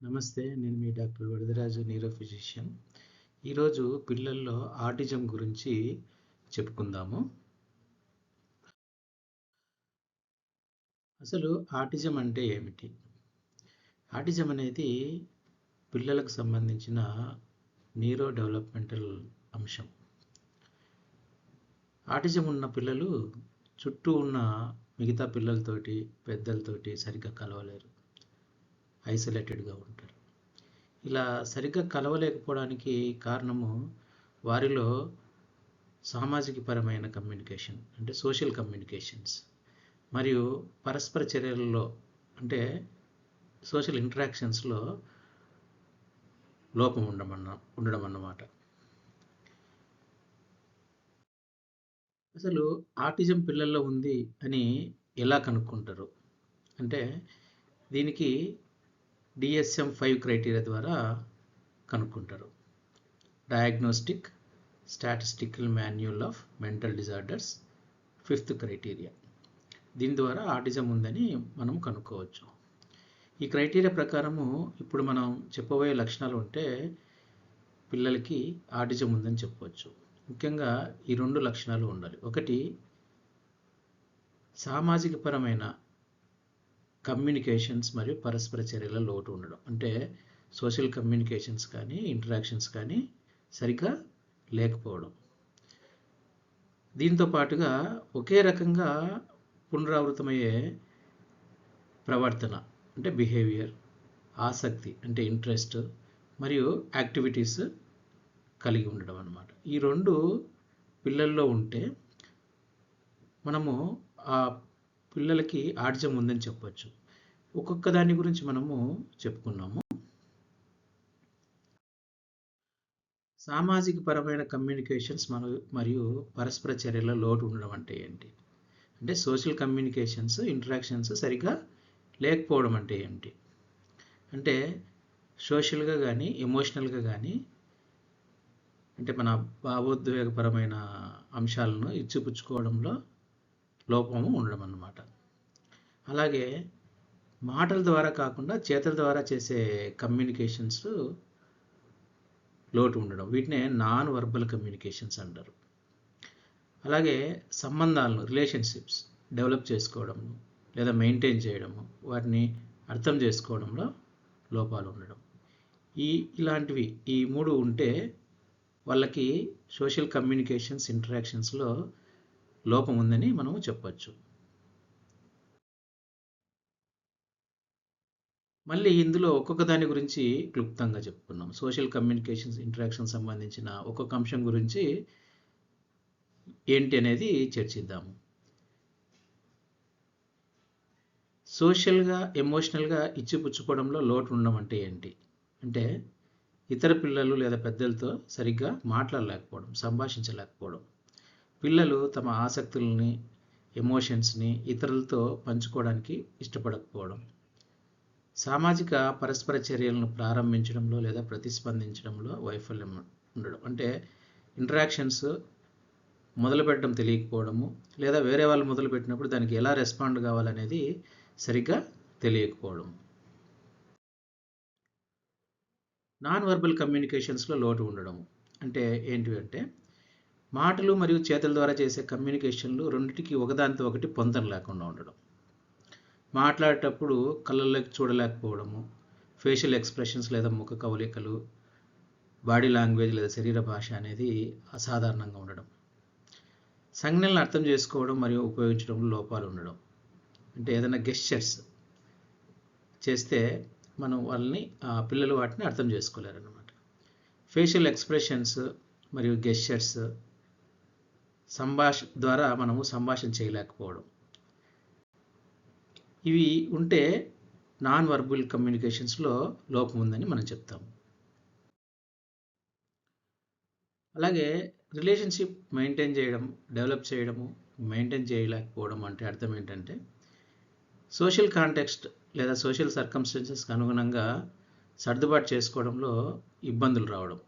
నమస్తే. నేను మీ doctor Varadaraju neuro physician. ఈరోజు పిల్లల్లో ఆటిజం గురించి చెప్పుకుందాము. అసలు ఆటిజం అంటే ఏమిటి? ఆటిజం అనేది పిల్లలకు సంబంధించిన న్యూరో డెవలప్మెంటల్ అంశం. ఆటిజం ఉన్న పిల్లలు చుట్టూ ఉన్న మిగతా పిల్లలతోటి, పెద్దలతోటి సరిగ్గా కలవలేరు. ఐసోలేటెడ్‌గా ఉంటారు. ఇలా సరిగ్గా కలవలేకపోవడానికి కారణము వారిలో సామాజికపరమైన కమ్యూనికేషన్ అంటే సోషల్ కమ్యూనికేషన్స్ మరియు పరస్పర చర్యలలో అంటే సోషల్ ఇంటరాక్షన్స్లో లోపం ఉండడం అన్నమాట. అసలు ఆటిజం పిల్లల్లో ఉంది అని ఎలా కనుక్కుంటారు అంటే దీనికి DSM-5 క్రైటీరియా ద్వారా కనుక్కుంటారు. Diagnostic statistical manual of mental disorders 5th criteria. దీని ద్వారా ఆటిజం ఉందని మనం కనుక్కోవచ్చు. ఈ క్రైటీరియా ప్రకారము ఇప్పుడు మనం చెప్పబోయే లక్షణాలు ఉంటే పిల్లలకి ఆటిజం ఉందని చెప్పవచ్చు. ముఖ్యంగా ఈ 2 లక్షణాలు ఉండాలి. ఒకటి, సామాజికపరమైన కమ్యూనికేషన్స్ మరియు పరస్పర చర్యల లోటు ఉండడం. అంటే సోషల్ కమ్యూనికేషన్స్ కానీ ఇంటరాక్షన్స్ కానీ సరిగ్గా లేకపోవడం. దీంతో పాటుగా ఒకే రకంగా పునరావృతమయ్యే ప్రవర్తన అంటే బిహేవియర్, ఆసక్తి అంటే ఇంట్రెస్ట్ మరియు యాక్టివిటీస్ కలిగి ఉండడం అన్నమాట. ఈ 2 పిల్లల్లో ఉంటే మనము ఆ పిల్లలకి ఆటిజం ఉందని చెప్పొచ్చు. ఒక్కొక్క దాని గురించి మనము చెప్పుకున్నాము. సామాజిక పరమైన కమ్యూనికేషన్స్ మరియు పరస్పర చర్యల లోటు ఉండడం అంటే ఏంటి? అంటే సోషల్ కమ్యూనికేషన్స్, ఇంటరాక్షన్స్ సరిగ్గా లేకపోవడం అంటే ఏంటి? అంటే సోషల్గా కానీ ఎమోషనల్గా కానీ అంటే మన భావోద్వేగపరమైన అంశాలను ఇచ్చిపుచ్చుకోవడంలో లోపము ఉండడం అన్నమాట. అలాగే మాటల ద్వారా కాకుండా చేతల ద్వారా చేసే కమ్యూనికేషన్స్ లోటు ఉండడం. వీటినే నాన్ వర్బల్ కమ్యూనికేషన్స్ అంటారు. అలాగే సంబంధాలను రిలేషన్షిప్స్ డెవలప్ చేసుకోవడం లేదా మెయింటైన్ చేయడము, వాటిని అర్థం చేసుకోవడంలో లోపాలు ఉండడం. ఇలాంటివి ఈ 3 ఉంటే వాళ్ళకి సోషల్ కమ్యూనికేషన్స్ ఇంటరాక్షన్స్లో లోపం ఉందని మనము చెప్పచ్చు. మళ్ళీ ఇందులో ఒక్కొక్క దాని గురించి క్లుప్తంగా చెప్పుకున్నాం. సోషల్ కమ్యూనికేషన్స్ ఇంటరాక్షన్ సంబంధించిన ఒక్కొక్క అంశం గురించి ఏంటి అనేది చర్చిద్దాము. సోషల్గా ఎమోషనల్గా ఇచ్చిపుచ్చుకోవడంలో లోటు ఉండడం అంటే ఏంటి? అంటే ఇతర పిల్లలు లేదా పెద్దలతో సరిగ్గా మాట్లాడలేకపోవడం, సంభాషించలేకపోవడం. పిల్లలు తమ ఆసక్తుల్ని, ఎమోషన్స్ని ఇతరులతో పంచుకోవడానికి ఇష్టపడకపోవడం. సామాజిక పరస్పర చర్యలను ప్రారంభించడంలో లేదా ప్రతిస్పందించడంలో వైఫల్యం ఉండడం. అంటే ఇంటరాక్షన్స్ మొదలుపెట్టడం తెలియకపోవడము లేదా వేరే వాళ్ళు మొదలుపెట్టినప్పుడు దానికి ఎలా రెస్పాండ్ కావాలనేది సరిగ్గా తెలియకపోవడం. నాన్ వర్బల్ కమ్యూనికేషన్స్లో లోటు ఉండడం అంటే ఏంటివి అంటే మాటలు మరియు చేతుల ద్వారా చేసే కమ్యూనికేషన్లు రెండింటికి ఒకదానితో ఒకటి పొంతన లేకుండా ఉండడం. మాట్లాడేటప్పుడు కళ్ళల్లోకి చూడలేకపోవడము, ఫేషియల్ ఎక్స్ప్రెషన్స్ లేదా ముఖ కవళికలు, బాడీ లాంగ్వేజ్ లేదా శరీర భాష అనేది అసాధారణంగా ఉండడం. సంజ్ఞలను అర్థం చేసుకోవడం మరియు ఉపయోగించడంలో లోపాలు ఉండడం. అంటే ఏదైనా గెస్చర్స్ చేస్తే మనం వాళ్ళని పిల్లలు వాటిని అర్థం చేసుకోలేరు అన్నమాట. ఫేషియల్ ఎక్స్ప్రెషన్స్ మరియు గెస్చర్స్ ద్వారా మనము సంభాషణ చేయలేకపోవడం. ఇవి ఉంటే నాన్ వర్బల్ కమ్యూనికేషన్స్లో లోపం ఉందని మనం చెప్తాము. అలాగే రిలేషన్షిప్ మెయింటైన్ చేయడం, డెవలప్ చేయడము, మెయింటైన్ చేయలేకపోవడం అంటే అర్థం ఏంటంటే సోషల్ కాంటెక్స్ట్ లేదా సోషల్ సర్కమ్స్టెన్సెస్కి అనుగుణంగా సర్దుబాటు చేసుకోవడంలో ఇబ్బందులు రావడం.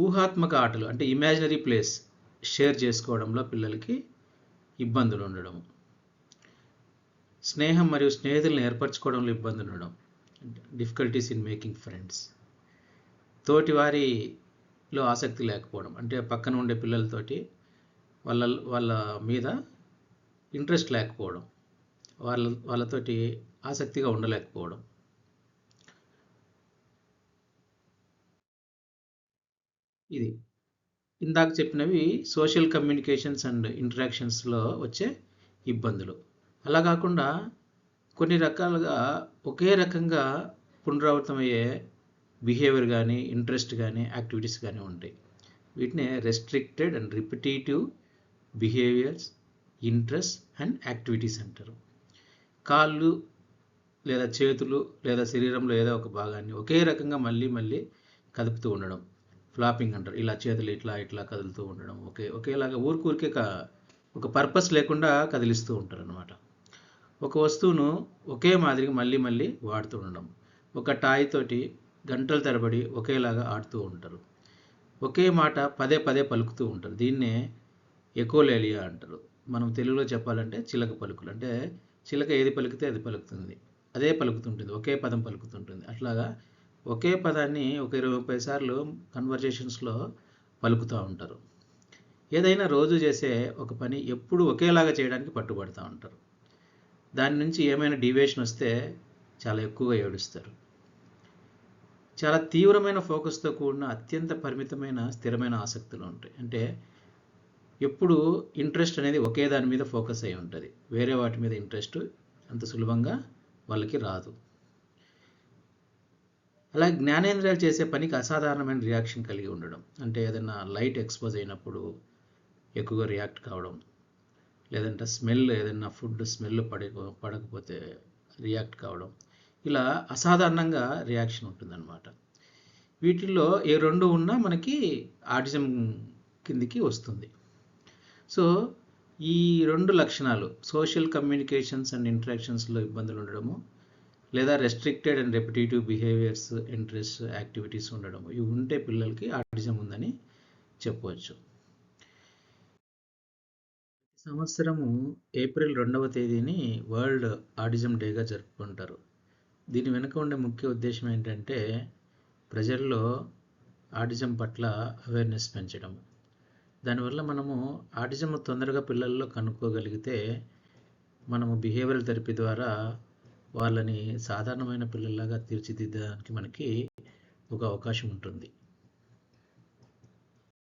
ఊహాత్మక ఆటలు అంటే ఇమాజినరీ ప్లేస్ షేర్ చేసుకోవడంలో పిల్లలకి ఇబ్బందులు ఉండడం. స్నేహం మరియు స్నేహితులను ఏర్పరచుకోవడంలో ఇబ్బంది ఉండడం, డిఫికల్టీస్ ఇన్ మేకింగ్ ఫ్రెండ్స్. తోటి వారిలో ఆసక్తి లేకపోవడం, అంటే పక్కన ఉండే పిల్లలతోటి వాళ్ళ వాళ్ళ మీద ఇంట్రెస్ట్ లేకపోవడం, వాళ్ళతోటి ఆసక్తిగా ఉండలేకపోవడం. ఇది ఇందాక చెప్పినవి సోషల్ కమ్యూనికేషన్స్ అండ్ ఇంటరాక్షన్స్లో వచ్చే ఇబ్బందులు. అలా కాకుండా కొన్ని రకాలుగా ఒకే రకంగా పునరావృతమయ్యే బిహేవియర్ కానీ, ఇంట్రెస్ట్ కానీ, యాక్టివిటీస్ కానీ ఉంటాయి. వీటినే restricted and repetitive behaviours, interest and activities అంటారు. కాళ్ళు లేదా చేతులు లేదా శరీరంలో ఏదో ఒక భాగాన్ని ఒకే రకంగా మళ్ళీ మళ్ళీ కదుపుతూ ఉండడం, ఫ్లాపింగ్ అంటారు. ఇలా చేతులు ఇట్లా ఇట్లా కదులుతూ ఉండడం, ఒకేలాగా ఊరికే ఒక పర్పస్ లేకుండా కదిలిస్తూ ఉంటారు అనమాట. ఒక వస్తువును ఒకే మాదిరిగా మళ్ళీ మళ్ళీ వాడుతూ ఉండడం, ఒక టాయ్ తోటి గంటల తరబడి ఒకేలాగా ఆడుతూ ఉంటారు. ఒకే మాట పదే పదే పలుకుతూ ఉంటారు. దీన్నే ఎకోలేలియా అంటారు. మనం తెలుగులో చెప్పాలంటే చిలక పలుకులు. అంటే చిలక ఏది పలికితే అది పలుకుతుంది, అదే పలుకుతుంటుంది, ఒకే పదం పలుకుతుంటుంది. అట్లాగా ఒకే పదాన్ని ఒక 20-30 సార్లు కన్వర్జేషన్స్లో పలుకుతూ ఉంటారు. ఏదైనా రోజు చేసే ఒక పని ఎప్పుడు ఒకేలాగా చేయడానికి పట్టుబడుతూ ఉంటారు. దాని నుంచి ఏమైనా డీవియేషన్ వస్తే చాలా ఎక్కువగా ఏడుస్తారు. చాలా తీవ్రమైన ఫోకస్తో కూడిన అత్యంత పరిమితమైన స్థిరమైన ఆసక్తులు ఉంటాయి. అంటే ఎప్పుడు ఇంట్రెస్ట్ అనేది ఒకే దాని మీద ఫోకస్ అయి ఉంటుంది, వేరే వాటి మీద ఇంట్రెస్ట్ అంత సులభంగా వాళ్ళకి రాదు. అలాగే జ్ఞానేంద్రియాలు చేసే పనికి అసాధారణమైన రియాక్షన్ కలిగి ఉండడం, అంటే ఏదైనా లైట్ ఎక్స్పోజ్ అయినప్పుడు ఎక్కువగా రియాక్ట్ కావడం, లేదంటే ఏదైనా ఫుడ్ స్మెల్ పడకపోతే రియాక్ట్ కావడం, ఇలా అసాధారణంగా రియాక్షన్ ఉంటుందన్నమాట. వీటిల్లో ఏ రెండు ఉన్నా మనకి ఆటిజం కిందికి వస్తుంది. సో ఈ రెండు లక్షణాలు, సోషల్ కమ్యూనికేషన్స్ అండ్ ఇంటరాక్షన్స్లో ఇబ్బందులు ఉండడము, లేదా restricted and repetitive behaviours, interest, activities ఉండడం, ఇవి ఉంటే పిల్లలకి ఆటిజం ఉందని చెప్పవచ్చు. సంవత్సరము ఏప్రిల్ 2వ తేదీని వరల్డ్ ఆటిజం డేగా జరుపుకుంటారు. దీని వెనుక ఉండే ముఖ్య ఉద్దేశం ఏంటంటే ప్రజల్లో ఆటిజం పట్ల అవేర్నెస్ పెంచడం. దానివల్ల మనము ఆటిజం తొందరగా పిల్లల్లో కనుక్కోగలిగితే మనము బిహేవియరల్ థెరపీ ద్వారా వాళ్ళని సాధారణమైన పిల్లల్లాగా తీర్చిదిద్దడానికి మనకి ఒక అవకాశం ఉంటుంది.